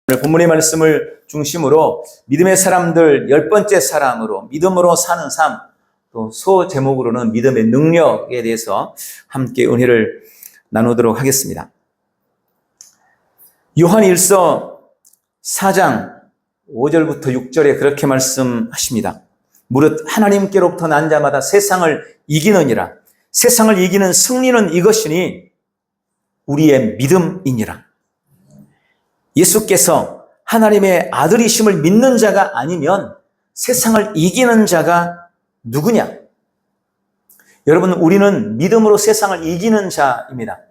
오늘 본문의 말씀을 중심으로 믿음의 사람들 10번째 사랑으로 믿음으로 사는 삶, 또 소제목으로는 믿음의 능력에 대해서 함께 은혜를 나누도록 하겠습니다. 요한 1서 4장 5절부터 6절에 그렇게 말씀하십니다. 무릇 하나님께로부터 난 자마다 세상을 이기느니라. 세상을 이기는 승리는 이것이니 우리의 믿음이니라. 예수께서 하나님의 아들이심을 믿는 자가 아니면 세상을 이기는 자가 누구냐? 여러분, 우리는 믿음으로 세상을 이기는 자입니다.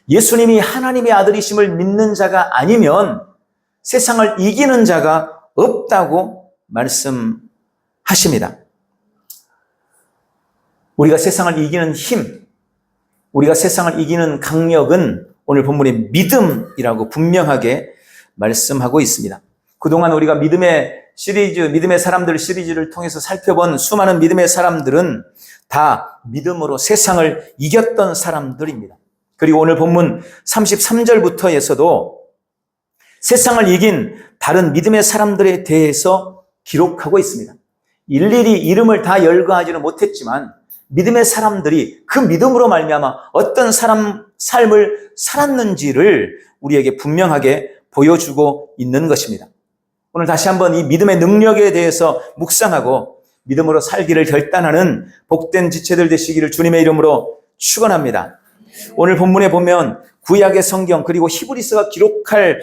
예수님이 하나님의 아들이심을 믿는 자가 아니면 세상을 이기는 자가 없다고 말씀하십니다. 우리가 세상을 이기는 힘, 우리가 세상을 이기는 강력은 오늘 본문의 믿음이라고 분명하게 말씀하고 있습니다. 그동안 우리가 믿음의 사람들 시리즈를 통해서 살펴본 수많은 믿음의 사람들은 다 믿음으로 세상을 이겼던 사람들입니다. 그리고 오늘 본문 33절부터에서도 세상을 이긴 다른 믿음의 사람들에 대해서 기록하고 있습니다. 일일이 이름을 다 열거하지는 못했지만 믿음의 사람들이 그 믿음으로 말미암아 어떤 삶을 살았는지를 우리에게 분명하게 보여주고 있는 것입니다. 오늘 다시 한번 이 믿음의 능력에 대해서 묵상하고 믿음으로 살기를 결단하는 복된 지체들 되시기를 주님의 이름으로 축원합니다. 오늘 본문에 보면 구약의 성경 그리고 히브리서가 기록될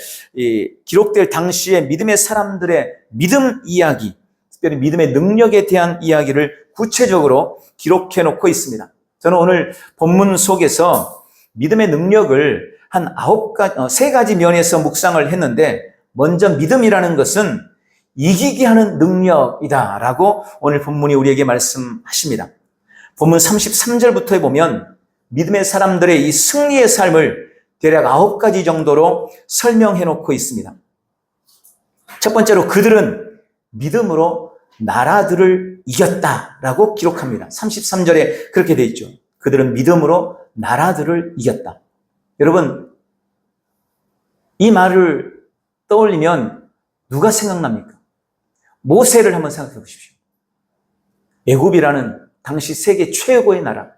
당시에 믿음의 사람들의 믿음 이야기, 특별히 믿음의 능력에 대한 이야기를 구체적으로 기록해 놓고 있습니다. 저는 오늘 본문 속에서 믿음의 능력을 세 가지 면에서 묵상을 했는데, 먼저 믿음이라는 것은 이기게 하는 능력이다라고 오늘 본문이 우리에게 말씀하십니다. 본문 33절부터에 보면 믿음의 사람들의 이 승리의 삶을 대략 9가지 정도로 설명해 놓고 있습니다. 첫 번째로 그들은 믿음으로 나라들을 이겼다라고 기록합니다. 33절에 그렇게 되어 있죠. 그들은 믿음으로 나라들을 이겼다. 여러분, 이 말을 떠올리면 누가 생각납니까? 모세를 한번 생각해 보십시오. 애굽이라는 당시 세계 최고의 나라,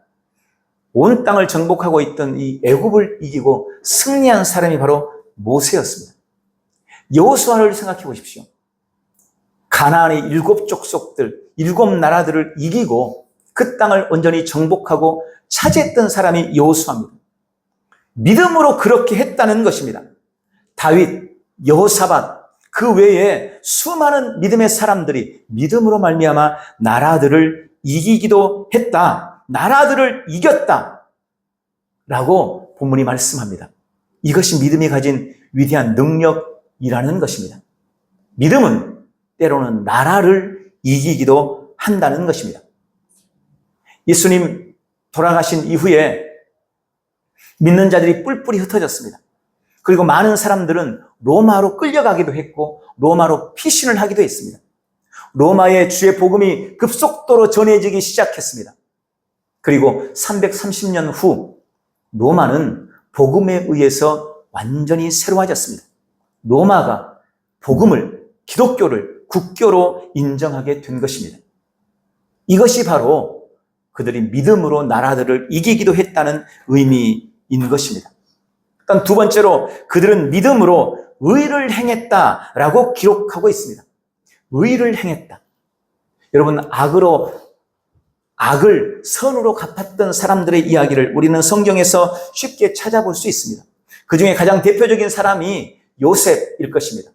온 땅을 정복하고 있던 이 애굽을 이기고 승리한 사람이 바로 모세였습니다. 여호수아를 생각해 보십시오. 가나안의 7 족속들, 7 나라들을 이기고 그 땅을 온전히 정복하고 차지했던 사람이 여호수아입니다. 믿음으로 그렇게 했다는 것입니다. 다윗, 여호사밧, 그 외에 수많은 믿음의 사람들이 믿음으로 말미암아 나라들을 이기기도 했다. 나라들을 이겼다. 라고 본문이 말씀합니다. 이것이 믿음이 가진 위대한 능력이라는 것입니다. 믿음은 때로는 나라를 이기기도 한다는 것입니다. 예수님 돌아가신 이후에 믿는 자들이 뿔뿔이 흩어졌습니다. 그리고 많은 사람들은 로마로 끌려가기도 했고 로마로 피신을 하기도 했습니다. 로마의 주의 복음이 급속도로 전해지기 시작했습니다. 그리고 330년 후 로마는 복음에 의해서 완전히 새로워졌습니다. 로마가 복음을, 기독교를 국교로 인정하게 된 것입니다. 이것이 바로 그들이 믿음으로 나라들을 이기기도 했다는 의미인 것입니다. 일단 두 번째로 그들은 믿음으로 의를 행했다라고 기록하고 있습니다. 의를 행했다. 여러분, 악을 선으로 갚았던 사람들의 이야기를 우리는 성경에서 쉽게 찾아볼 수 있습니다. 그 중에 가장 대표적인 사람이 요셉일 것입니다.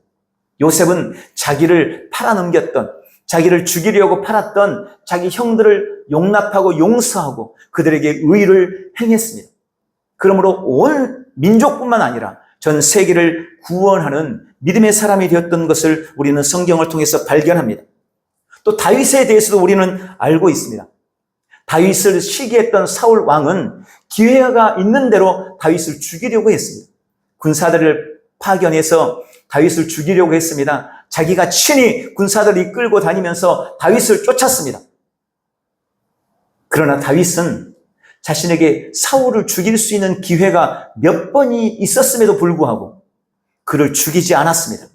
요셉은 자기를 팔아넘겼던, 자기를 죽이려고 팔았던 자기 형들을 용납하고 용서하고 그들에게 의를 행했습니다. 그러므로 온 민족뿐만 아니라 전 세계를 구원하는 믿음의 사람이 되었던 것을 우리는 성경을 통해서 발견합니다. 또 다윗에 대해서도 우리는 알고 있습니다. 다윗을 시기했던 사울 왕은 기회가 있는 대로 다윗을 죽이려고 했습니다. 군사들을 파견해서 다윗을 죽이려고 했습니다. 자기가 친히 군사들을 이끌고 다니면서 다윗을 쫓았습니다. 그러나 다윗은 자신에게 사울을 죽일 수 있는 기회가 몇 번이 있었음에도 불구하고 그를 죽이지 않았습니다.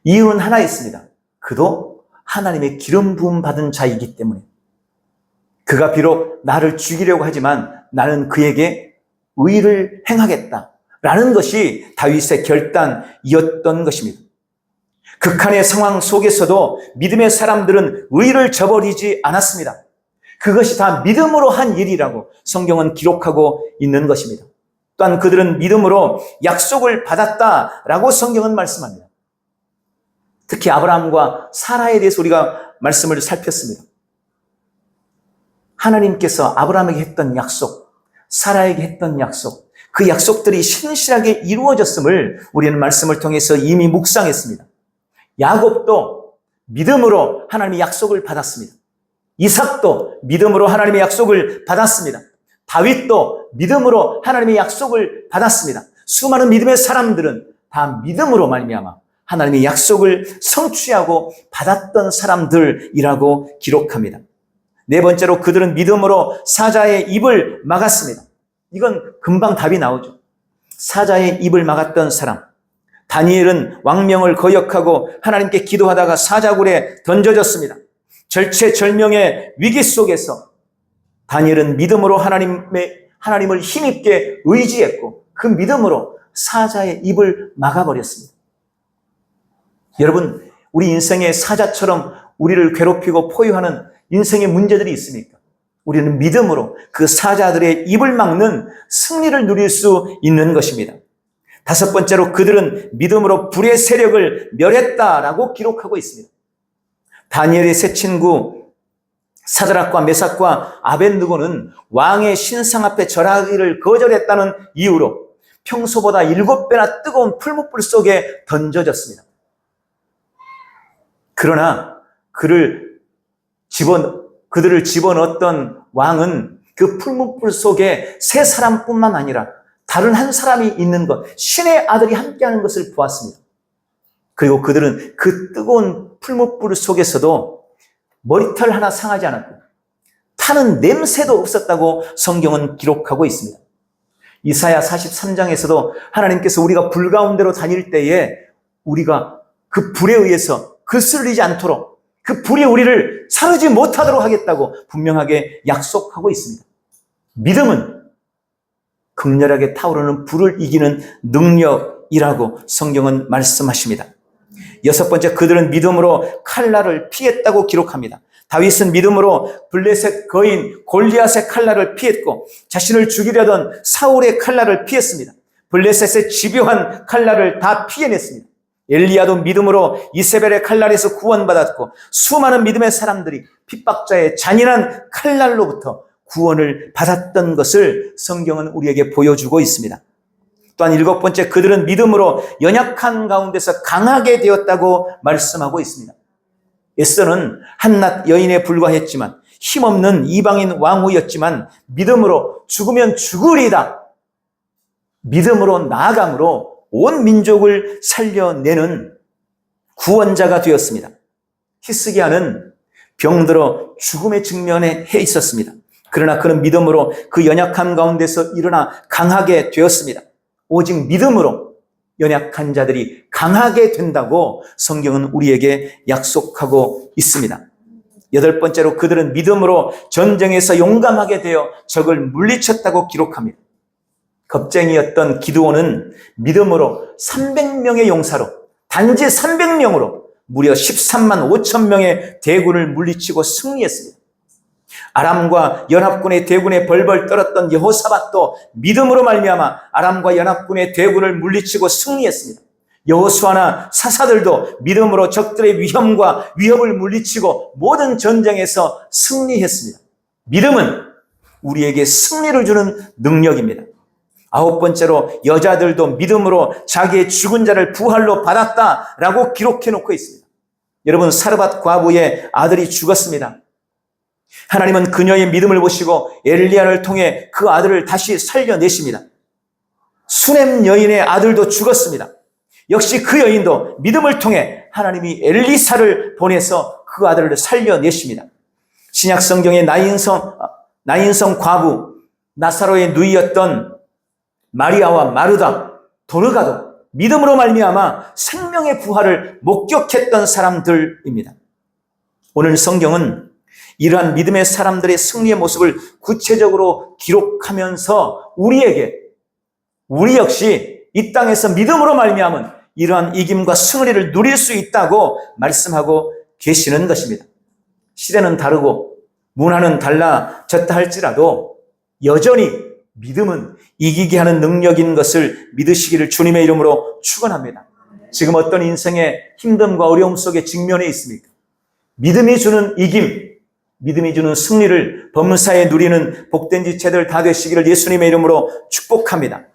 이유는 하나 있습니다. 그도 하나님의 기름 부음 받은 자이기 때문에. 그가 비록 나를 죽이려고 하지만 나는 그에게 의를 행하겠다라는 것이 다윗의 결단이었던 것입니다. 극한의 상황 속에서도 믿음의 사람들은 의를 저버리지 않았습니다. 그것이 다 믿음으로 한 일이라고 성경은 기록하고 있는 것입니다. 또한 그들은 믿음으로 약속을 받았다라고 성경은 말씀합니다. 특히 아브라함과 사라에 대해서 우리가 말씀을 살폈습니다. 하나님께서 아브라함에게 했던 약속, 사라에게 했던 약속, 그 약속들이 신실하게 이루어졌음을 우리는 말씀을 통해서 이미 묵상했습니다. 야곱도 믿음으로 하나님의 약속을 받았습니다. 이삭도 믿음으로 하나님의 약속을 받았습니다. 다윗도 믿음으로 하나님의 약속을 받았습니다. 수많은 믿음의 사람들은 다 믿음으로 말미암아 하나님의 약속을 성취하고 받았던 사람들이라고 기록합니다. 네 번째로 그들은 믿음으로 사자의 입을 막았습니다. 이건 금방 답이 나오죠. 사자의 입을 막았던 사람. 다니엘은 왕명을 거역하고 하나님께 기도하다가 사자굴에 던져졌습니다. 절체절명의 위기 속에서 다니엘은 믿음으로 하나님을 힘있게 의지했고 그 믿음으로 사자의 입을 막아버렸습니다. 여러분, 우리 인생의 사자처럼 우리를 괴롭히고 포위하는 인생의 문제들이 있습니까? 우리는 믿음으로 그 사자들의 입을 막는 승리를 누릴 수 있는 것입니다. 다섯 번째로 그들은 믿음으로 불의 세력을 멸했다라고 기록하고 있습니다. 다니엘의 세 친구 사드락과 메삭과 아벳느고는 왕의 신상 앞에 절하기를 거절했다는 이유로 평소보다 7배나 뜨거운 풀무불 속에 던져졌습니다. 그러나 그들을 집어넣었던 왕은 그 풀무불 속에 세 사람뿐만 아니라 다른 한 사람이 있는 것, 신의 아들이 함께하는 것을 보았습니다. 그리고 그들은 그 뜨거운 풀무불 속에서도 머리털 하나 상하지 않았고 타는 냄새도 없었다고 성경은 기록하고 있습니다. 이사야 43장에서도 하나님께서 우리가 불 가운데로 다닐 때에 우리가 그 불에 의해서 거슬리지 않도록 그 불이 우리를 사르지 못하도록 하겠다고 분명하게 약속하고 있습니다. 믿음은 극렬하게 타오르는 불을 이기는 능력이라고 성경은 말씀하십니다. 여섯 번째, 그들은 믿음으로 칼날을 피했다고 기록합니다. 다윗은 믿음으로 블레셋 거인 골리앗의 칼날을 피했고 자신을 죽이려던 사울의 칼날을 피했습니다. 블레셋의 집요한 칼날을 다 피해냈습니다. 엘리야도 믿음으로 이세벨의 칼날에서 구원받았고 수많은 믿음의 사람들이 핍박자의 잔인한 칼날로부터 구원을 받았던 것을 성경은 우리에게 보여주고 있습니다. 또한 일곱 번째, 그들은 믿음으로 연약한 가운데서 강하게 되었다고 말씀하고 있습니다. 에스더는 한낱 여인에 불과했지만 힘없는 이방인 왕후였지만 믿음으로 죽으면 죽으리다. 믿음으로 나아감으로 온 민족을 살려내는 구원자가 되었습니다. 히스기야는 병들어 죽음에 직면해 있었습니다. 그러나 그는 믿음으로 그 연약한 가운데서 일어나 강하게 되었습니다. 오직 믿음으로 연약한 자들이 강하게 된다고 성경은 우리에게 약속하고 있습니다. 여덟 번째로 그들은 믿음으로 전쟁에서 용감하게 되어 적을 물리쳤다고 기록합니다. 겁쟁이였던 기드온은 믿음으로 300명의 용사로 단지 300명으로 무려 13만 5천 명의 대군을 물리치고 승리했습니다. 아람과 연합군의 대군에 벌벌 떨었던 여호사밧도 믿음으로 말미암아 아람과 연합군의 대군을 물리치고 승리했습니다. 여호수아나 사사들도 믿음으로 적들의 위험과 위협을 물리치고 모든 전쟁에서 승리했습니다. 믿음은 우리에게 승리를 주는 능력입니다. 아홉 번째로 여자들도 믿음으로 자기의 죽은 자를 부활로 받았다라고 기록해 놓고 있습니다. 여러분, 사르밧 과부의 아들이 죽었습니다. 하나님은 그녀의 믿음을 보시고 엘리야를 통해 그 아들을 다시 살려내십니다. 수넴 여인의 아들도 죽었습니다. 역시 그 여인도 믿음을 통해 하나님이 엘리사를 보내서 그 아들을 살려내십니다. 신약 성경의 나인성 과부, 나사로의 누이였던 마리아와 마르다, 도르가도 믿음으로 말미암아 생명의 부활을 목격했던 사람들입니다. 오늘 성경은 이러한 믿음의 사람들의 승리의 모습을 구체적으로 기록하면서 우리 역시 이 땅에서 믿음으로 말미암은 이러한 이김과 승리를 누릴 수 있다고 말씀하고 계시는 것입니다. 시대는 다르고 문화는 달라졌다 할지라도 여전히 믿음은 이기게 하는 능력인 것을 믿으시기를 주님의 이름으로 축원합니다. 지금 어떤 인생의 힘듦과 어려움 속에 직면해 있습니까? 믿음이 주는 이김, 믿음이 주는 승리를 범사에 누리는 복된 지체들 다 되시기를 예수님의 이름으로 축복합니다.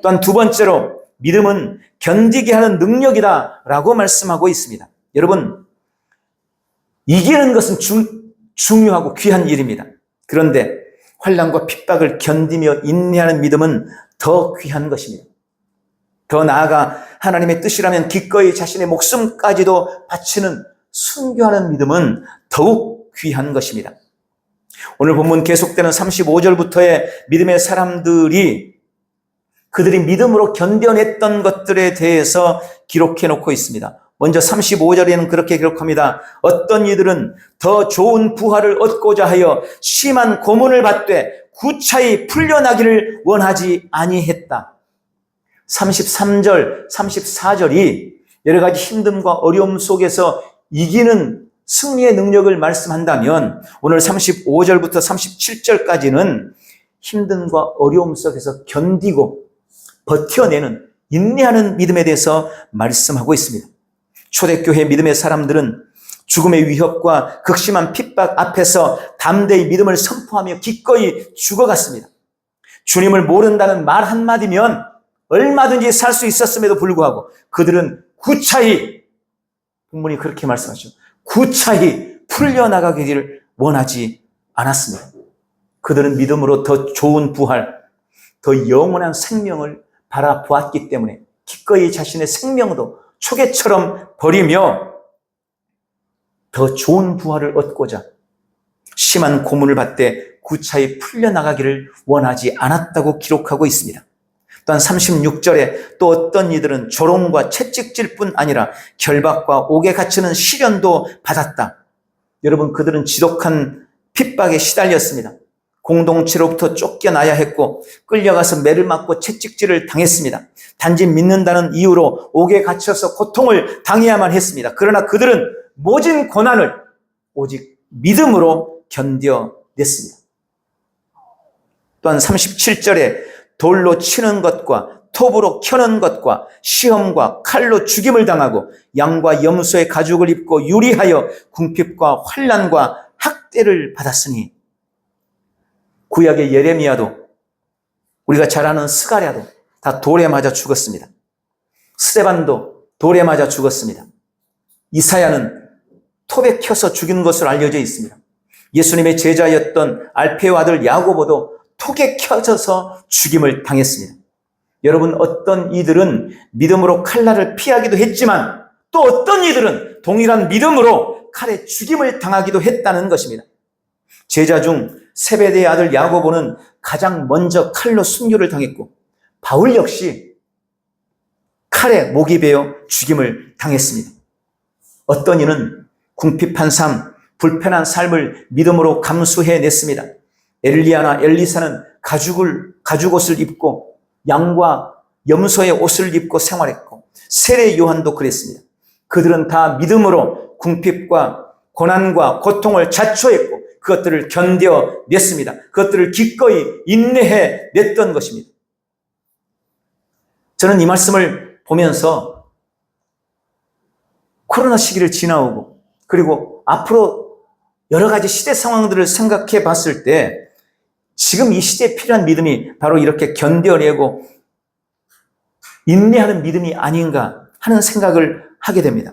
또한 두 번째로 믿음은 견디게 하는 능력이다라고 말씀하고 있습니다. 여러분, 이기는 것은 중요하고 귀한 일입니다. 그런데 환난과 핍박을 견디며 인내하는 믿음은 더 귀한 것입니다. 더 나아가 하나님의 뜻이라면 기꺼이 자신의 목숨까지도 바치는 순교하는 믿음은 더욱 귀한 것입니다. 오늘 본문 계속되는 35절부터의 믿음의 사람들이 그들이 믿음으로 견뎌냈던 것들에 대해서 기록해 놓고 있습니다. 먼저 35절에는 그렇게 기록합니다. 어떤 이들은 더 좋은 부활을 얻고자 하여 심한 고문을 받되 구차히 풀려나기를 원하지 아니했다. 33절, 34절이 여러 가지 힘듦과 어려움 속에서 이기는 승리의 능력을 말씀한다면 오늘 35절부터 37절까지는 힘듦과 어려움 속에서 견디고 버텨내는 인내하는 믿음에 대해서 말씀하고 있습니다. 초대교회 믿음의 사람들은 죽음의 위협과 극심한 핍박 앞에서 담대히 믿음을 선포하며 기꺼이 죽어갔습니다. 주님을 모른다는 말 한마디면 얼마든지 살 수 있었음에도 불구하고 그들은 구차히, 본문이 그렇게 말씀하죠. 구차히 풀려나가기를 원하지 않았습니다. 그들은 믿음으로 더 좋은 부활, 더 영원한 생명을 바라보았기 때문에 기꺼이 자신의 생명도 초계처럼 버리며 더 좋은 부활을 얻고자 심한 고문을 받되 구차히 풀려나가기를 원하지 않았다고 기록하고 있습니다. 또한 36절에 또 어떤 이들은 조롱과 채찍질 뿐 아니라 결박과 옥에 갇히는 시련도 받았다. 여러분, 그들은 지독한 핍박에 시달렸습니다. 공동체로부터 쫓겨나야 했고 끌려가서 매를 맞고 채찍질을 당했습니다. 단지 믿는다는 이유로 옥에 갇혀서 고통을 당해야만 했습니다. 그러나 그들은 모진 고난을 오직 믿음으로 견뎌냈습니다. 또한 37절에 돌로 치는 것과 톱으로 켜는 것과 시험과 칼로 죽임을 당하고 양과 염소의 가죽을 입고 유리하여 궁핍과 환난과 학대를 받았으니 구약의 예레미야도 우리가 잘 아는 스가랴도 다 돌에 맞아 죽었습니다. 스데반도 돌에 맞아 죽었습니다. 이사야는 톱에 켜서 죽인 것으로 알려져 있습니다. 예수님의 제자였던 알페오 아들 야고보도 톱에 켜져서 죽임을 당했습니다. 여러분, 어떤 이들은 믿음으로 칼날을 피하기도 했지만 또 어떤 이들은 동일한 믿음으로 칼에 죽임을 당하기도 했다는 것입니다. 제자 중 세베대의 아들 야고보는 가장 먼저 칼로 순교를 당했고 바울 역시 칼에 목이 베어 죽임을 당했습니다. 어떤 이는 궁핍한 삶, 불편한 삶을 믿음으로 감수해냈습니다. 엘리야나 엘리사는 가죽 옷을 입고 양과 염소의 옷을 입고 생활했고 세례 요한도 그랬습니다. 그들은 다 믿음으로 궁핍과 고난과 고통을 자초했고 그것들을 견뎌냈습니다. 그것들을 기꺼이 인내해냈던 것입니다. 저는 이 말씀을 보면서 코로나 시기를 지나오고 그리고 앞으로 여러 가지 시대 상황들을 생각해 봤을 때 지금 이 시대에 필요한 믿음이 바로 이렇게 견뎌내고 인내하는 믿음이 아닌가 하는 생각을 하게 됩니다.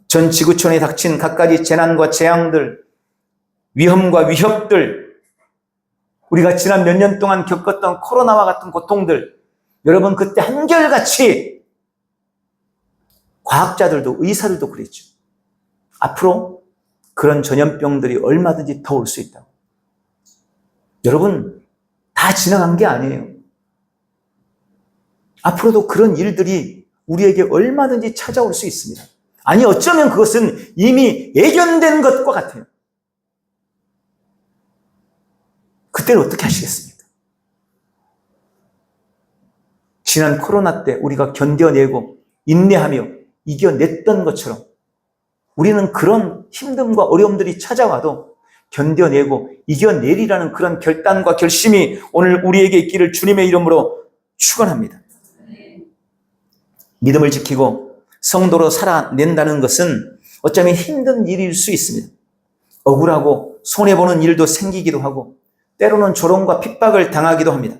전 지구촌에 닥친 갖가지 재난과 재앙들, 위험과 위협들, 우리가 지난 몇 년 동안 겪었던 코로나와 같은 고통들, 여러분 그때 한결같이 과학자들도 의사들도 그랬죠. 앞으로 그런 전염병들이 얼마든지 더 올 수 있다고. 여러분, 다 지나간 게 아니에요. 앞으로도 그런 일들이 우리에게 얼마든지 찾아올 수 있습니다. 아니, 어쩌면 그것은 이미 예견된 것과 같아요. 그때는 어떻게 하시겠습니까? 지난 코로나 때 우리가 견뎌내고 인내하며 이겨냈던 것처럼 우리는 그런 힘듦과 어려움들이 찾아와도 견뎌내고 이겨내리라는 그런 결단과 결심이 오늘 우리에게 있기를 주님의 이름으로 축원합니다. 믿음을 지키고 성도로 살아낸다는 것은 어쩌면 힘든 일일 수 있습니다. 억울하고 손해보는 일도 생기기도 하고 때로는 조롱과 핍박을 당하기도 합니다.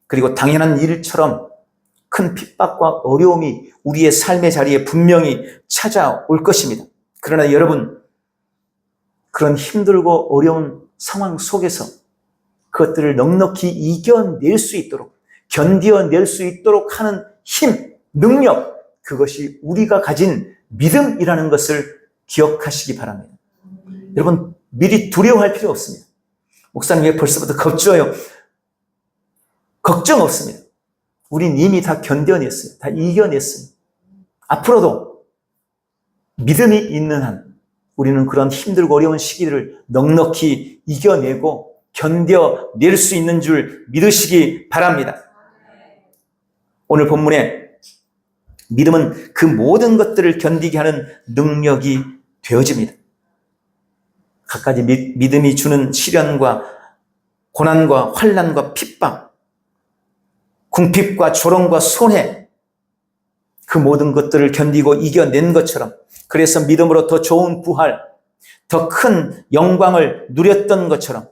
그리고 당연한 일처럼 큰 핍박과 어려움이 우리의 삶의 자리에 분명히 찾아올 것입니다. 그러나 여러분, 그런 힘들고 어려운 상황 속에서 그것들을 넉넉히 이겨낼 수 있도록, 견뎌낼 수 있도록 하는 힘, 능력, 그것이 우리가 가진 믿음이라는 것을 기억하시기 바랍니다. 여러분, 미리 두려워할 필요 없습니다. 목사님 왜 벌써부터 겁줘요? 걱정 없습니다. 우린 이미 다 견뎌냈어요. 다 이겨냈어요. 앞으로도 믿음이 있는 한 우리는 그런 힘들고 어려운 시기들을 넉넉히 이겨내고 견뎌낼 수 있는 줄 믿으시기 바랍니다. 오늘 본문에 믿음은 그 모든 것들을 견디게 하는 능력이 되어집니다. 갖가지 믿음이 주는 시련과 고난과 환난과 핍박, 궁핍과 조롱과 손해, 그 모든 것들을 견디고 이겨낸 것처럼, 그래서 믿음으로 더 좋은 부활, 더 큰 영광을 누렸던 것처럼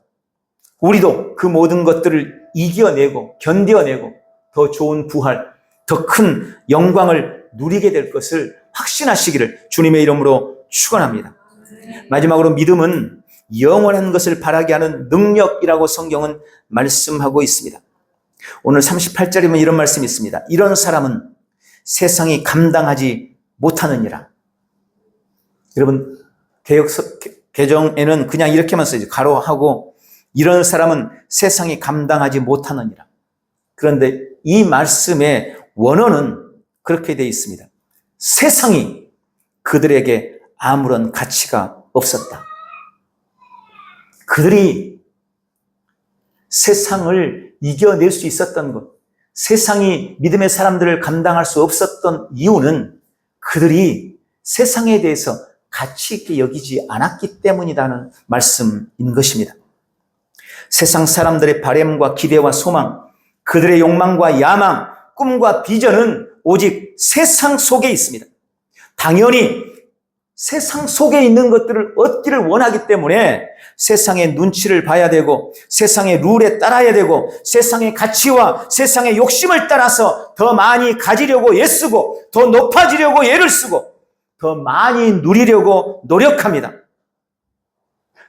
우리도 그 모든 것들을 이겨내고 견뎌내고 더 좋은 부활, 더 큰 영광을 누리게 될 것을 확신하시기를 주님의 이름으로 축원합니다. 마지막으로 믿음은 영원한 것을 바라게 하는 능력이라고 성경은 말씀하고 있습니다. 오늘 38절이면 이런 말씀이 있습니다. 이런 사람은 세상이 감당하지 못하느니라. 여러분, 개정에는 그냥 이렇게만 써있죠. 가로하고 이런 사람은 세상이 감당하지 못하느니라. 그런데 이 말씀의 원어는 그렇게 되어 있습니다. 세상이 그들에게 아무런 가치가 없었다. 그들이 세상을 이겨낼 수 있었던 것, 세상이 믿음의 사람들을 감당할 수 없었던 이유는 그들이 세상에 대해서 가치 있게 여기지 않았기 때문이라는 말씀인 것입니다. 세상 사람들의 바램과 기대와 소망, 그들의 욕망과 야망, 꿈과 비전은 오직 세상 속에 있습니다. 당연히 세상 속에 있는 것들을 얻기를 원하기 때문에 세상의 눈치를 봐야 되고 세상의 룰에 따라야 되고 세상의 가치와 세상의 욕심을 따라서 더 많이 가지려고 애쓰고 더 높아지려고 애를 쓰고 더 많이 누리려고 노력합니다.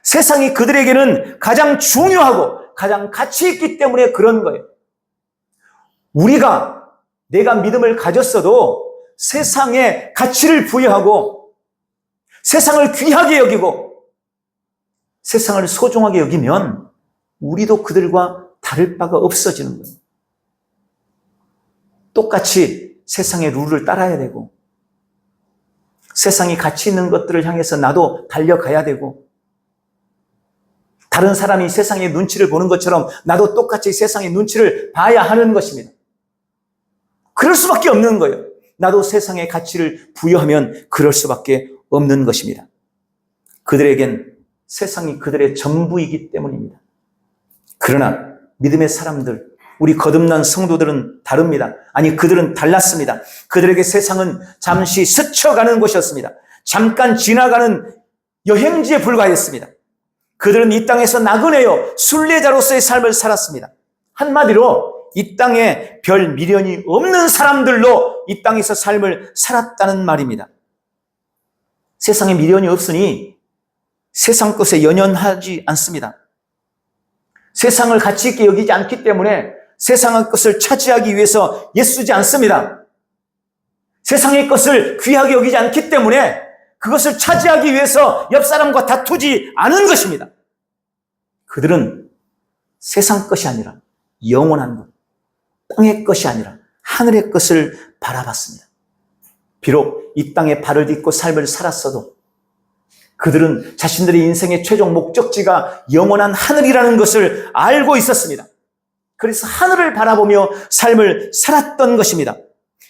세상이 그들에게는 가장 중요하고 가장 가치 있기 때문에 그런 거예요. 내가 믿음을 가졌어도 세상에 가치를 부여하고 세상을 귀하게 여기고 세상을 소중하게 여기면 우리도 그들과 다를 바가 없어지는 거예요. 똑같이 세상의 룰을 따라야 되고 세상이 가치 있는 것들을 향해서 나도 달려가야 되고 다른 사람이 세상의 눈치를 보는 것처럼 나도 똑같이 세상의 눈치를 봐야 하는 것입니다. 그럴 수밖에 없는 거예요. 나도 세상의 가치를 부여하면 그럴 수밖에 없는 것입니다. 그들에겐 세상이 그들의 전부이기 때문입니다. 그러나 믿음의 사람들, 우리 거듭난 성도들은 다릅니다. 아니, 그들은 달랐습니다. 그들에게 세상은 잠시 스쳐가는 곳이었습니다. 잠깐 지나가는 여행지에 불과했습니다. 그들은 이 땅에서 나그네요 순례자로서의 삶을 살았습니다. 한마디로 이 땅에 별 미련이 없는 사람들로 이 땅에서 삶을 살았다는 말입니다. 세상에 미련이 없으니 세상 것에 연연하지 않습니다. 세상을 가치 있게 여기지 않기 때문에 세상의 것을 차지하기 위해서 애쓰지 않습니다. 세상의 것을 귀하게 여기지 않기 때문에 그것을 차지하기 위해서 옆 사람과 다투지 않은 것입니다. 그들은 세상 것이 아니라 영원한 것, 땅의 것이 아니라 하늘의 것을 바라봤습니다. 비록 이 땅에 발을 딛고 삶을 살았어도 그들은 자신들의 인생의 최종 목적지가 영원한 하늘이라는 것을 알고 있었습니다. 그래서 하늘을 바라보며 삶을 살았던 것입니다.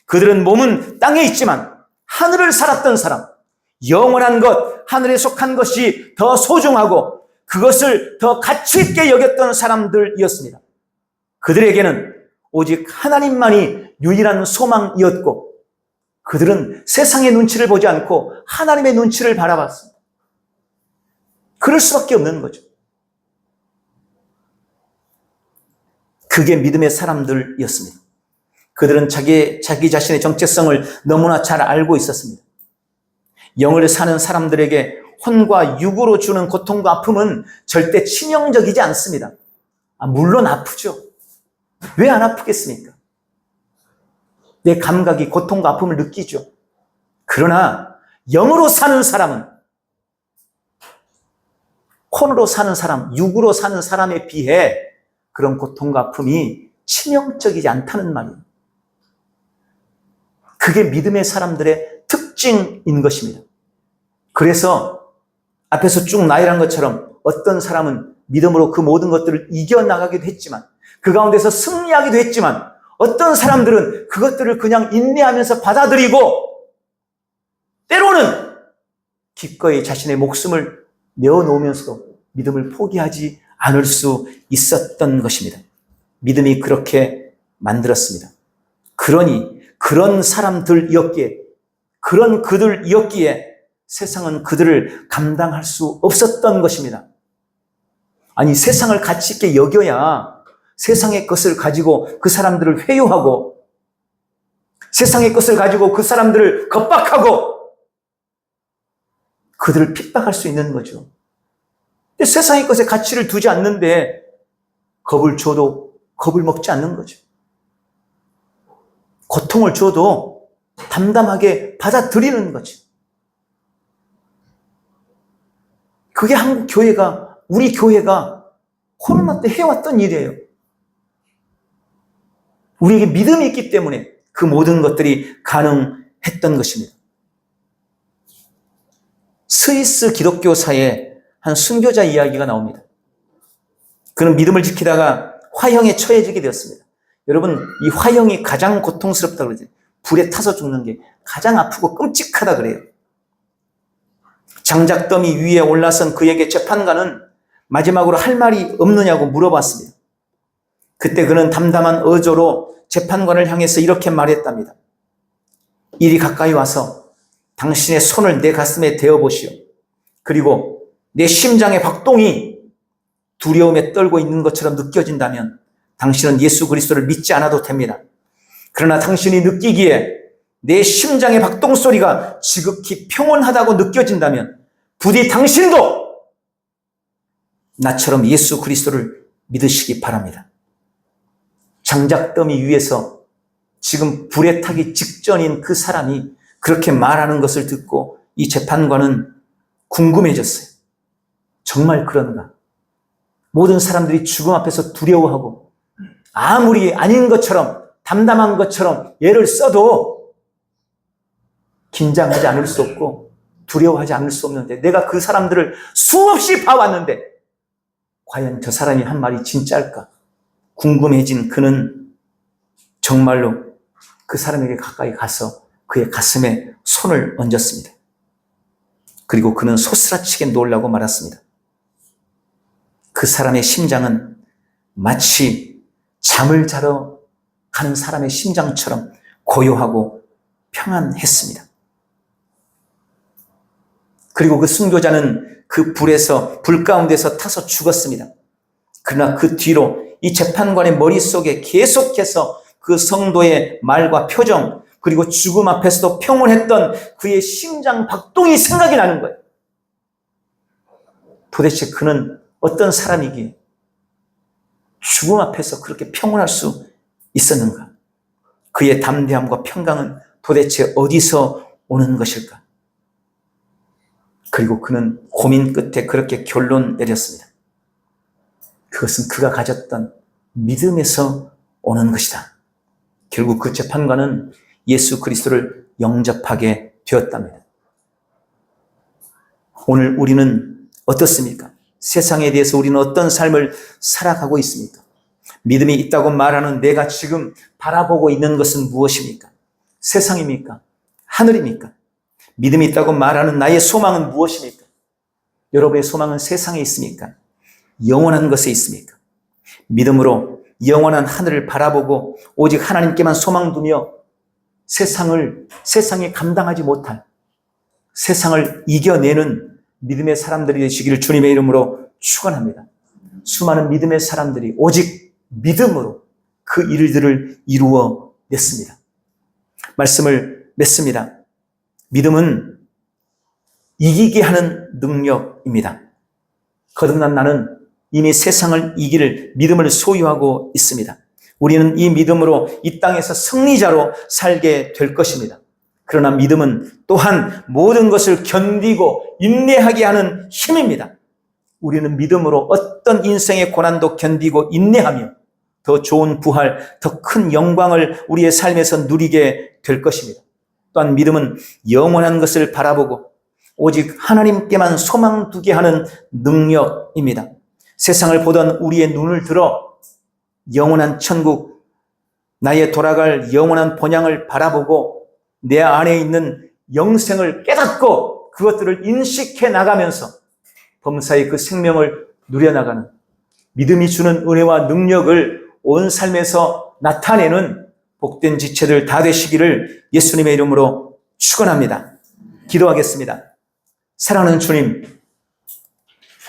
그들은 몸은 땅에 있지만 하늘을 살았던 사람, 영원한 것, 하늘에 속한 것이 더 소중하고 그것을 더 가치 있게 여겼던 사람들이었습니다. 그들에게는 오직 하나님만이 유일한 소망이었고 그들은 세상의 눈치를 보지 않고 하나님의 눈치를 바라봤습니다. 그럴 수밖에 없는 거죠. 그게 믿음의 사람들이었습니다. 그들은 자기 자신의 정체성을 너무나 잘 알고 있었습니다. 영을 사는 사람들에게 혼과 육으로 주는 고통과 아픔은 절대 치명적이지 않습니다. 물론 아프죠. 왜 안 아프겠습니까? 내 감각이 고통과 아픔을 느끼죠. 그러나 영으로 사는 사람은 혼으로 사는 사람, 육으로 사는 사람에 비해 그런 고통과 아픔이 치명적이지 않다는 말이에요. 그게 믿음의 사람들의 특징인 것입니다. 그래서 앞에서 쭉 나열한 것처럼 어떤 사람은 믿음으로 그 모든 것들을 이겨나가기도 했지만 그 가운데서 승리하기도 했지만 어떤 사람들은 그것들을 그냥 인내하면서 받아들이고 때로는 기꺼이 자신의 목숨을 내어놓으면서도 믿음을 포기하지 않을 수 있었던 것입니다. 믿음이 그렇게 만들었습니다. 그러니 그런 사람들이었기에 그런 그들이었기에 세상은 그들을 감당할 수 없었던 것입니다. 아니 세상을 가치 있게 여겨야 세상의 것을 가지고 그 사람들을 회유하고 세상의 것을 가지고 그 사람들을 겁박하고 그들을 핍박할 수 있는 거죠. 근데 세상의 것에 가치를 두지 않는데 겁을 줘도 겁을 먹지 않는 거죠. 고통을 줘도 담담하게 받아들이는 거죠. 그게 한국 교회가, 우리 교회가 코로나 때 해왔던 일이에요. 우리에게 믿음이 있기 때문에 그 모든 것들이 가능했던 것입니다. 스위스 기독교사의 한 순교자 이야기가 나옵니다. 그는 믿음을 지키다가 화형에 처해지게 되었습니다. 여러분, 이 화형이 가장 고통스럽다고 그러죠. 불에 타서 죽는 게 가장 아프고 끔찍하다 그래요. 장작더미 위에 올라선 그에게 재판관은 마지막으로 할 말이 없느냐고 물어봤습니다. 그때 그는 담담한 어조로 재판관을 향해서 이렇게 말했답니다. 이리 가까이 와서 당신의 손을 내 가슴에 대어보시오. 그리고 내 심장의 박동이 두려움에 떨고 있는 것처럼 느껴진다면 당신은 예수 그리스도를 믿지 않아도 됩니다. 그러나 당신이 느끼기에 내 심장의 박동 소리가 지극히 평온하다고 느껴진다면 부디 당신도 나처럼 예수 그리스도를 믿으시기 바랍니다. 장작더미 위에서 지금 불에 타기 직전인 그 사람이 그렇게 말하는 것을 듣고 이 재판관은 궁금해졌어요. 정말 그런가? 모든 사람들이 죽음 앞에서 두려워하고 아무리 아닌 것처럼 담담한 것처럼 예를 써도 긴장하지 않을 수 없고 두려워하지 않을 수 없는데 내가 그 사람들을 수없이 봐왔는데 과연 저 사람이 한 말이 진짜일까? 궁금해진 그는 정말로 그 사람에게 가까이 가서 그의 가슴에 손을 얹었습니다. 그리고 그는 소스라치게 놀라고 말았습니다. 그 사람의 심장은 마치 잠을 자러 가는 사람의 심장처럼 고요하고 평안했습니다. 그리고 그 순교자는 그 불 가운데서 타서 죽었습니다. 그러나 그 뒤로 이 재판관의 머릿속에 계속해서 그 성도의 말과 표정 그리고 죽음 앞에서도 평온했던 그의 심장 박동이 생각이 나는 거예요. 도대체 그는 어떤 사람이기에 죽음 앞에서 그렇게 평온할 수 있었는가? 그의 담대함과 평강은 도대체 어디서 오는 것일까? 그리고 그는 고민 끝에 그렇게 결론 내렸습니다. 그것은 그가 가졌던 믿음에서 오는 것이다. 결국 그 재판관은 예수 그리스도를 영접하게 되었답니다. 오늘 우리는 어떻습니까? 세상에 대해서 우리는 어떤 삶을 살아가고 있습니까? 믿음이 있다고 말하는 내가 지금 바라보고 있는 것은 무엇입니까? 세상입니까? 하늘입니까? 믿음이 있다고 말하는 나의 소망은 무엇입니까? 여러분의 소망은 세상에 있습니까? 영원한 것에 있습니까? 믿음으로 영원한 하늘을 바라보고 오직 하나님께만 소망 두며 세상이 감당하지 못할 세상을 이겨내는 믿음의 사람들이 되시기를 주님의 이름으로 축원합니다. 수많은 믿음의 사람들이 오직 믿음으로 그 일들을 이루어냈습니다. 말씀을 맺습니다. 믿음은 이기게 하는 능력입니다. 거듭난 나는 이미 세상을 이길 믿음을 소유하고 있습니다. 우리는 이 믿음으로 이 땅에서 승리자로 살게 될 것입니다. 그러나 믿음은 또한 모든 것을 견디고 인내하게 하는 힘입니다. 우리는 믿음으로 어떤 인생의 고난도 견디고 인내하며 더 좋은 부활, 더 큰 영광을 우리의 삶에서 누리게 될 것입니다. 또한 믿음은 영원한 것을 바라보고 오직 하나님께만 소망 두게 하는 능력입니다. 세상을 보던 우리의 눈을 들어 영원한 천국, 나의 돌아갈 영원한 본향을 바라보고 내 안에 있는 영생을 깨닫고 그것들을 인식해 나가면서 범사의 그 생명을 누려나가는 믿음이 주는 은혜와 능력을 온 삶에서 나타내는 복된 지체들 다 되시기를 예수님의 이름으로 축원합니다. 기도하겠습니다. 사랑하는 주님,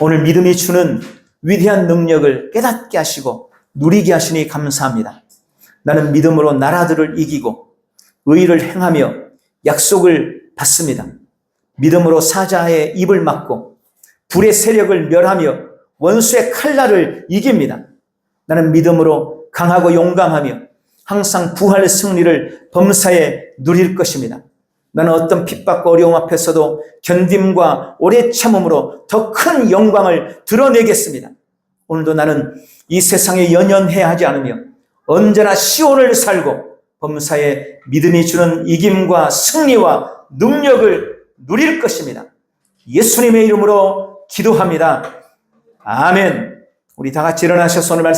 오늘 믿음이 주는 위대한 능력을 깨닫게 하시고 누리게 하시니 감사합니다. 나는 믿음으로 나라들을 이기고 의를 행하며 약속을 받습니다. 믿음으로 사자의 입을 막고 불의 세력을 멸하며 원수의 칼날을 이깁니다. 나는 믿음으로 강하고 용감하며 항상 부활의 승리를 범사에 누릴 것입니다. 나는 어떤 핍박과 어려움 앞에서도 견딤과 오래 참음으로 더 큰 영광을 드러내겠습니다. 오늘도 나는 이 세상에 연연해야 하지 않으며 언제나 시온을 살고 범사에 믿음이 주는 이김과 승리와 능력을 누릴 것입니다. 예수님의 이름으로 기도합니다. 아멘. 우리 다 같이 일어나셔서 오늘 말씀